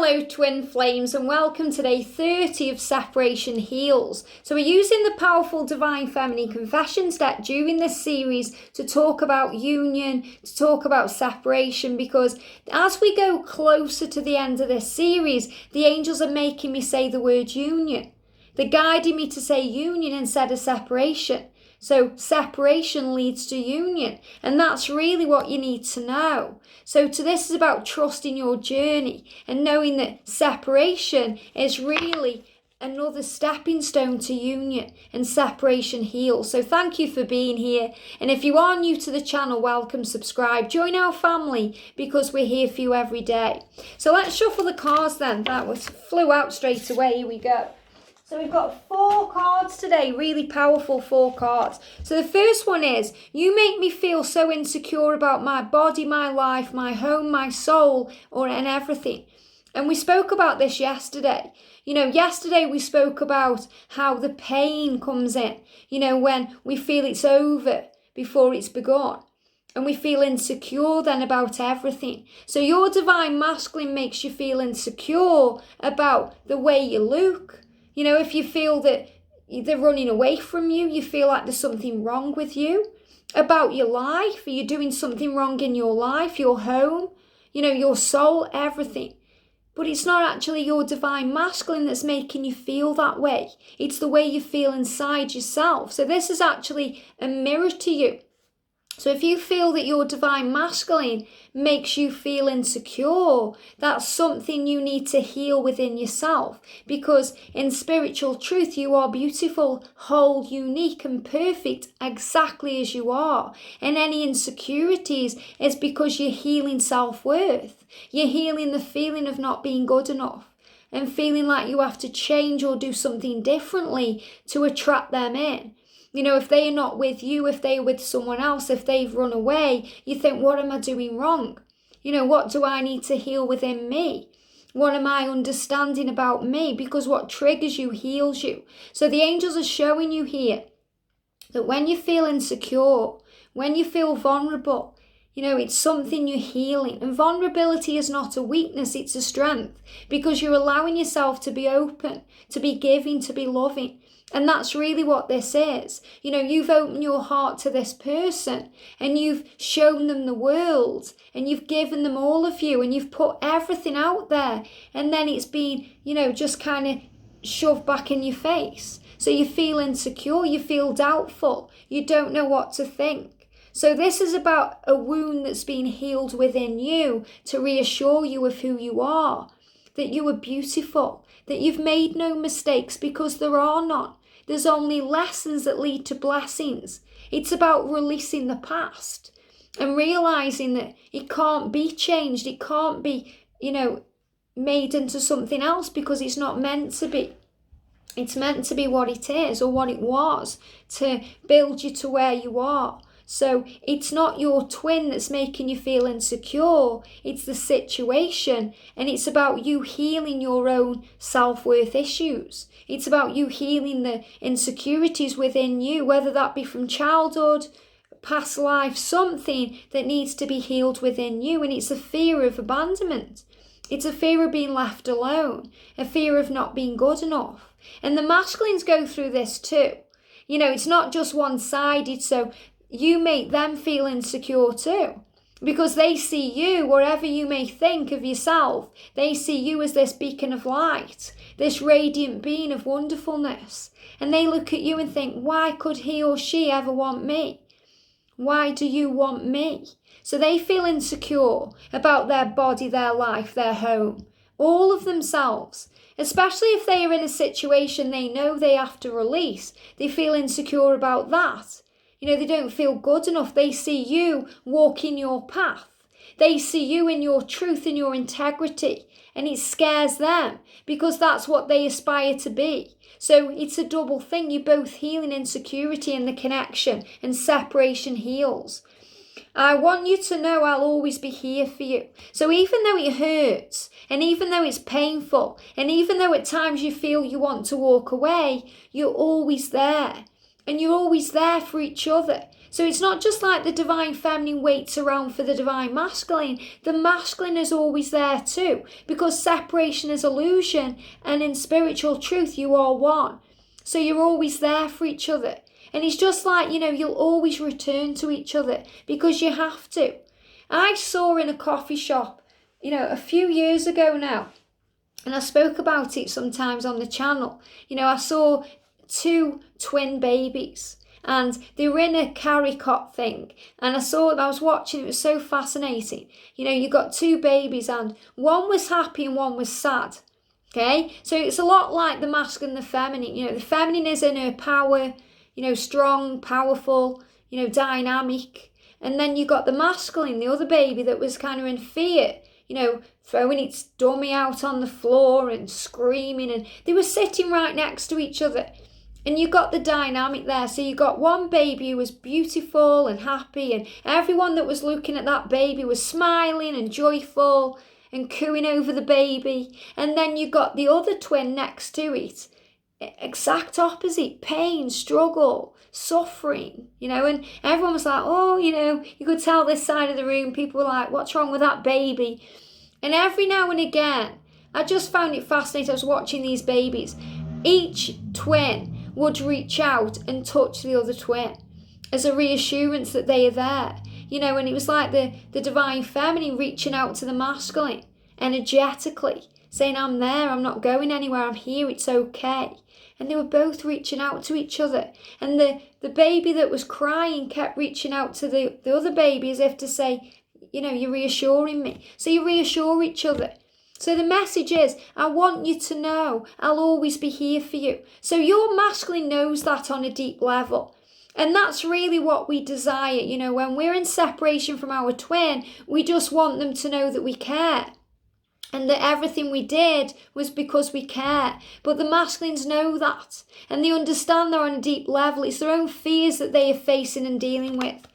Hello twin flames and welcome to day 30 of Separation Heals. So we're using the powerful Divine Feminine Confessions deck during this series to talk about union, to talk about separation, because as we go closer to the end of this series, the angels are making me say the word union. They're guiding me to say union instead of separation. So separation leads to union, and that's really what you need to know. So this is about trusting your journey and knowing that separation is really another stepping stone to union, and separation heals. So thank you for being here. And if you are new to the channel, welcome, subscribe, join our family, because we're here for you every day. So let's shuffle the cards then. Flew out straight away. Here we go. So we've got 4 cards today, really powerful 4 cards. So the first one is, you make me feel so insecure about my body, my life, my home, my soul, and everything. And we spoke about this yesterday. Yesterday we spoke about how the pain comes in, when we feel it's over before it's begun. And we feel insecure then about everything. So your divine masculine makes you feel insecure about the way you look. If you feel that they're running away from you, you feel like there's something wrong with you, about your life, are you doing something wrong in your life, your home, your soul, everything. But it's not actually your divine masculine that's making you feel that way. It's the way you feel inside yourself. So this is actually a mirror to you. So if you feel that your divine masculine makes you feel insecure, that's something you need to heal within yourself. Because in spiritual truth, you are beautiful, whole, unique and perfect exactly as you are. And any insecurities is because you're healing self-worth. You're healing the feeling of not being good enough and feeling like you have to change or do something differently to attract them in. If they're not with you, if they're with someone else, if they've run away, you think, what am I doing wrong? What do I need to heal within me? What am I understanding about me? Because what triggers you heals you. So the angels are showing you here that when you feel insecure, when you feel vulnerable, it's something you're healing. And vulnerability is not a weakness, it's a strength, because you're allowing yourself to be open, to be giving, to be loving. And that's really what this is. You've opened your heart to this person and you've shown them the world and you've given them all of you and you've put everything out there. And then it's been, just kind of shoved back in your face. So you feel insecure, you feel doubtful, you don't know what to think. So this is about a wound that's been healed within you to reassure you of who you are, that you are beautiful, that you've made no mistakes, because there are none. There's only lessons that lead to blessings. It's about releasing the past and realizing that it can't be changed. It can't be, made into something else, because it's not meant to be. It's meant to be what it is or what it was to build you to where you are. So it's not your twin that's making you feel insecure, it's the situation, and it's about you healing your own self-worth issues. It's about you healing the insecurities within you, whether that be from childhood, past life, something that needs to be healed within you. And it's a fear of abandonment. It's a fear of being left alone, a fear of not being good enough. And the masculines go through this too. It's not just one-sided, so you make them feel insecure too, because they see you, whatever you may think of yourself, they see you as this beacon of light, this radiant being of wonderfulness. And they look at you and think, why could he or she ever want me? Why do you want me? So they feel insecure about their body, their life, their home, all of themselves. Especially if they are in a situation they know they have to release, they feel insecure about that. They don't feel good enough. They see you walking your path. They see you in your truth, in your integrity, and it scares them because that's what they aspire to be. So it's a double thing. You're both healing insecurity in the connection, and separation heals. I want you to know I'll always be here for you. So even though it hurts, and even though it's painful, and even though at times you feel you want to walk away, you're always there. And you're always there for each other. So it's not just like the divine feminine waits around for the divine masculine. The masculine is always there too, because separation is illusion, and in spiritual truth you are one. So you're always there for each other. And it's just like, you'll always return to each other because you have to. I saw in a coffee shop, a few years ago now, and I spoke about it sometimes on the channel. I saw 2 twin babies, and they were in a carry cot thing, and I was watching, it was so fascinating. You got 2 babies, and one was happy and one was sad. Okay, so it's a lot like the masculine and the feminine. The feminine is in her power, strong, powerful, dynamic. And then you got the masculine, the other baby that was kind of in fear, throwing its dummy out on the floor and screaming, and they were sitting right next to each other. And you got the dynamic there. So you got one baby who was beautiful and happy, and everyone that was looking at that baby was smiling and joyful and cooing over the baby. And then you got the other twin next to it, exact opposite, pain, struggle, suffering, and everyone was like, oh, you could tell this side of the room, people were like, what's wrong with that baby? And every now and again, I just found it fascinating. I was watching these babies. Each twin would reach out and touch the other twin as a reassurance that they are there, and it was like the divine feminine reaching out to the masculine energetically, saying, I'm there, I'm not going anywhere, I'm here, it's okay. And they were both reaching out to each other. And the baby that was crying kept reaching out to the other baby as if to say, you're reassuring me. So you reassure each other. So the message is, I want you to know I'll always be here for you. So your masculine knows that on a deep level. And that's really what we desire. When we're in separation from our twin, we just want them to know that we care. And that everything we did was because we care. But the masculines know that. And they understand that on a deep level. It's their own fears that they are facing and dealing with.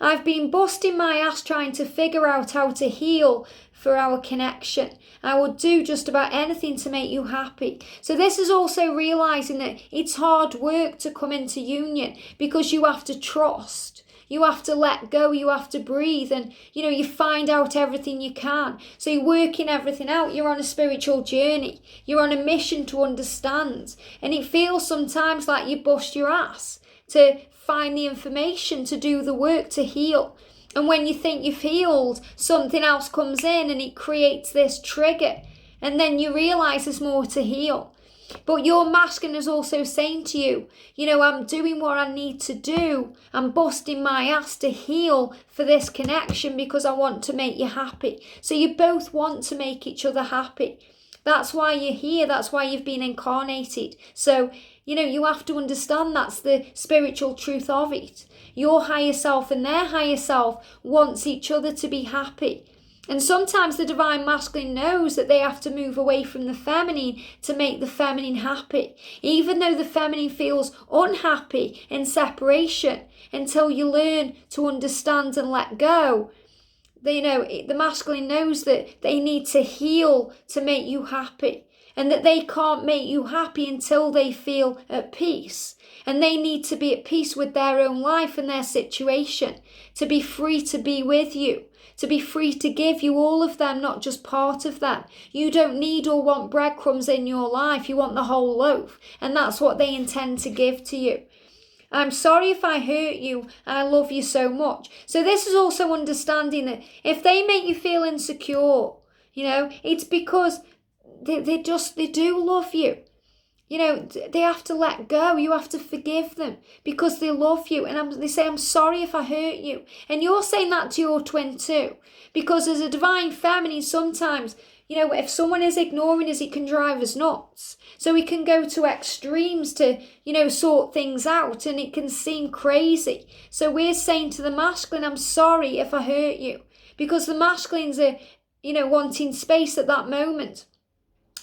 I've been busting my ass trying to figure out how to heal for our connection. I would do just about anything to make you happy. So this is also realising that it's hard work to come into union, because you have to trust. You have to let go, you have to breathe, and you find out everything you can. So you're working everything out. You're on a spiritual journey. You're on a mission to understand. And it feels sometimes like you bust your ass to find the information, to do the work, to heal. And when you think you've healed, something else comes in and it creates this trigger. And then you realise there's more to heal. But your masculine is also saying to you, I'm doing what I need to do. I'm busting my ass to heal for this connection because I want to make you happy. So you both want to make each other happy. That's why you're here. That's why you've been incarnated. So, you have to understand that's the spiritual truth of it. Your higher self and their higher self wants each other to be happy. And sometimes the divine masculine knows that they have to move away from the feminine to make the feminine happy. Even though the feminine feels unhappy in separation, until you learn to understand and let go, the masculine knows that they need to heal to make you happy. And that they can't make you happy until they feel at peace. And they need to be at peace with their own life and their situation, to be free to be with you. To be free to give you all of them, not just part of them. You don't need or want breadcrumbs in your life. You want the whole loaf. And that's what they intend to give to you. I'm sorry if I hurt you. I love you so much. So this is also understanding that if they make you feel insecure, it's because they do love you. They have to let go. You have to forgive them because they love you. And they say, I'm sorry if I hurt you. And you're saying that to your twin too. Because as a divine feminine, sometimes, if someone is ignoring us, it can drive us nuts. So we can go to extremes to, sort things out, and it can seem crazy. So we're saying to the masculine, I'm sorry if I hurt you. Because the masculines are, wanting space at that moment.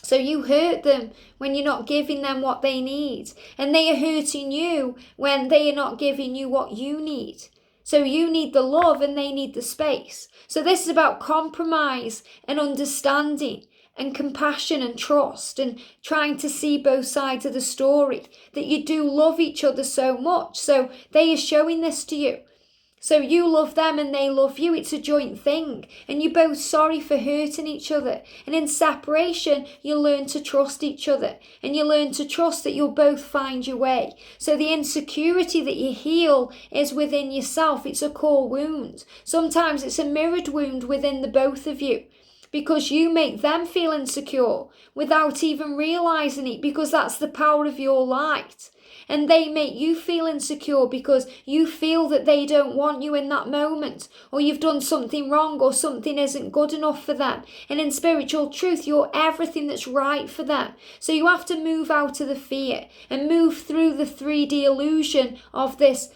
So you hurt them when you're not giving them what they need. And they are hurting you when they are not giving you what you need. So you need the love and they need the space. So this is about compromise and understanding and compassion and trust and trying to see both sides of the story, that you do love each other so much. So they are showing this to you. So you love them and they love you. It's a joint thing. And you're both sorry for hurting each other. And in separation, you learn to trust each other. And you learn to trust that you'll both find your way. So the insecurity that you heal is within yourself. It's a core wound. Sometimes it's a mirrored wound within the both of you, because you make them feel insecure without even realizing it, because that's the power of your light. And they make you feel insecure because you feel that they don't want you in that moment, or you've done something wrong, or something isn't good enough for them. And in spiritual truth, you're everything that's right for them. So you have to move out of the fear and move through the 3D illusion of this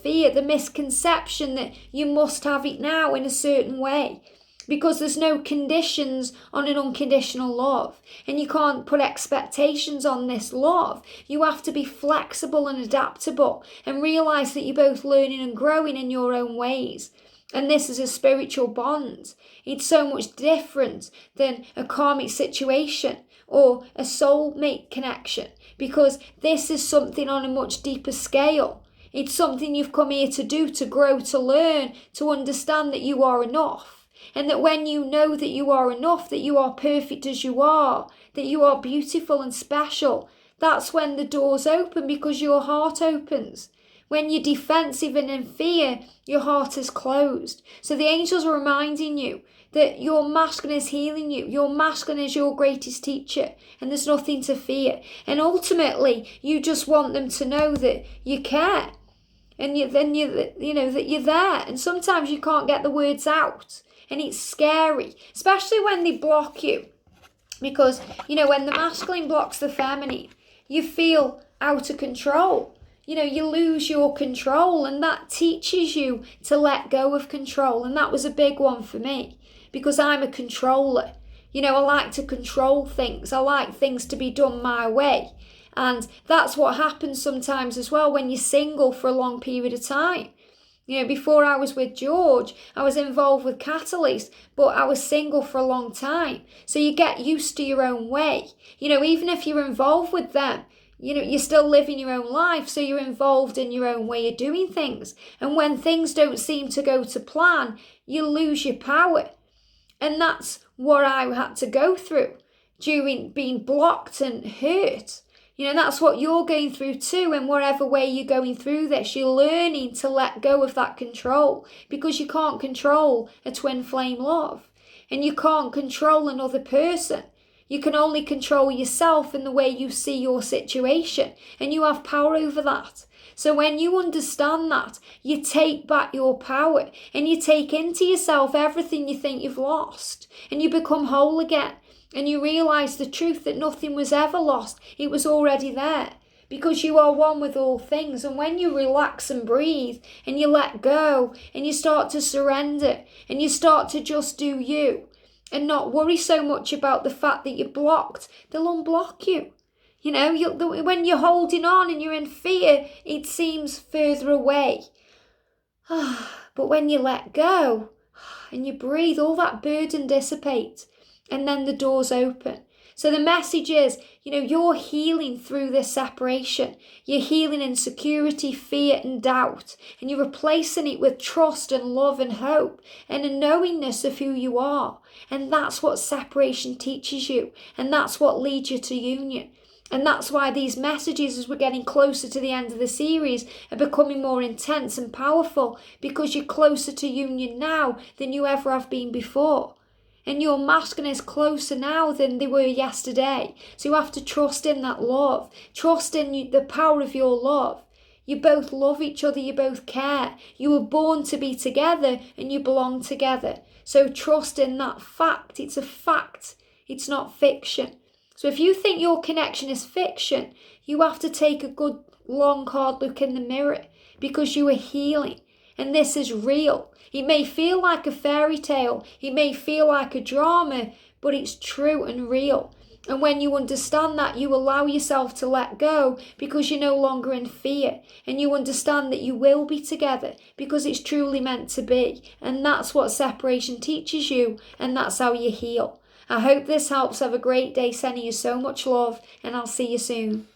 fear, the misconception that you must have it now in a certain way. Because there's no conditions on an unconditional love. And you can't put expectations on this love. You have to be flexible and adaptable and realise that you're both learning and growing in your own ways. And this is a spiritual bond. It's so much different than a karmic situation or a soulmate connection, because this is something on a much deeper scale. It's something you've come here to do, to grow, to learn, to understand that you are enough. And that when you know that you are enough, that you are perfect as you are, that you are beautiful and special, that's when the doors open, because your heart opens. When you're defensive and in fear, your heart is closed. So the angels are reminding you that your masculine is healing you. Your masculine is your greatest teacher, and there's nothing to fear. And ultimately, you just want them to know that you care. And that you're there. And sometimes you can't get the words out. And it's scary, especially when they block you. Because, when the masculine blocks the feminine, you feel out of control. You lose your control, and that teaches you to let go of control. And that was a big one for me, because I'm a controller. I like to control things. I like things to be done my way. And that's what happens sometimes as well when you're single for a long period of time. Before I was with George, I was involved with Catalyst, but I was single for a long time. So you get used to your own way. Even if you're involved with them, you're still living your own life. So you're involved in your own way of doing things. And when things don't seem to go to plan, you lose your power. And that's what I had to go through during being blocked and hurt. That's what you're going through too. And whatever way you're going through this, you're learning to let go of that control, because you can't control a twin flame love, and you can't control another person. You can only control yourself and the way you see your situation, and you have power over that. So when you understand that, you take back your power, and you take into yourself everything you think you've lost, and you become whole again. And you realise the truth that nothing was ever lost. It was already there, because you are one with all things. And when you relax and breathe and you let go and you start to surrender and you start to just do you and not worry so much about the fact that you're blocked, they'll unblock you. When you're holding on and you're in fear, it seems further away. But when you let go and you breathe, all that burden dissipates. And then the doors open. So the message is, you're healing through this separation. You're healing insecurity, fear and doubt. And you're replacing it with trust and love and hope and a knowingness of who you are. And that's what separation teaches you. And that's what leads you to union. And that's why these messages, as we're getting closer to the end of the series, are becoming more intense and powerful, because you're closer to union now than you ever have been before. And your masculine is closer now than they were yesterday. So you have to trust in that love. Trust in the power of your love. You both love each other. You both care. You were born to be together and you belong together. So trust in that fact. It's a fact. It's not fiction. So if you think your connection is fiction, you have to take a good, long, hard look in the mirror, because you are healing. And this is real. It may feel like a fairy tale. It may feel like a drama, but it's true and real. And when you understand that, you allow yourself to let go, because you're no longer in fear. And you understand that you will be together, because it's truly meant to be. And that's what separation teaches you. And that's how you heal. I hope this helps. Have a great day. Sending you so much love, and I'll see you soon.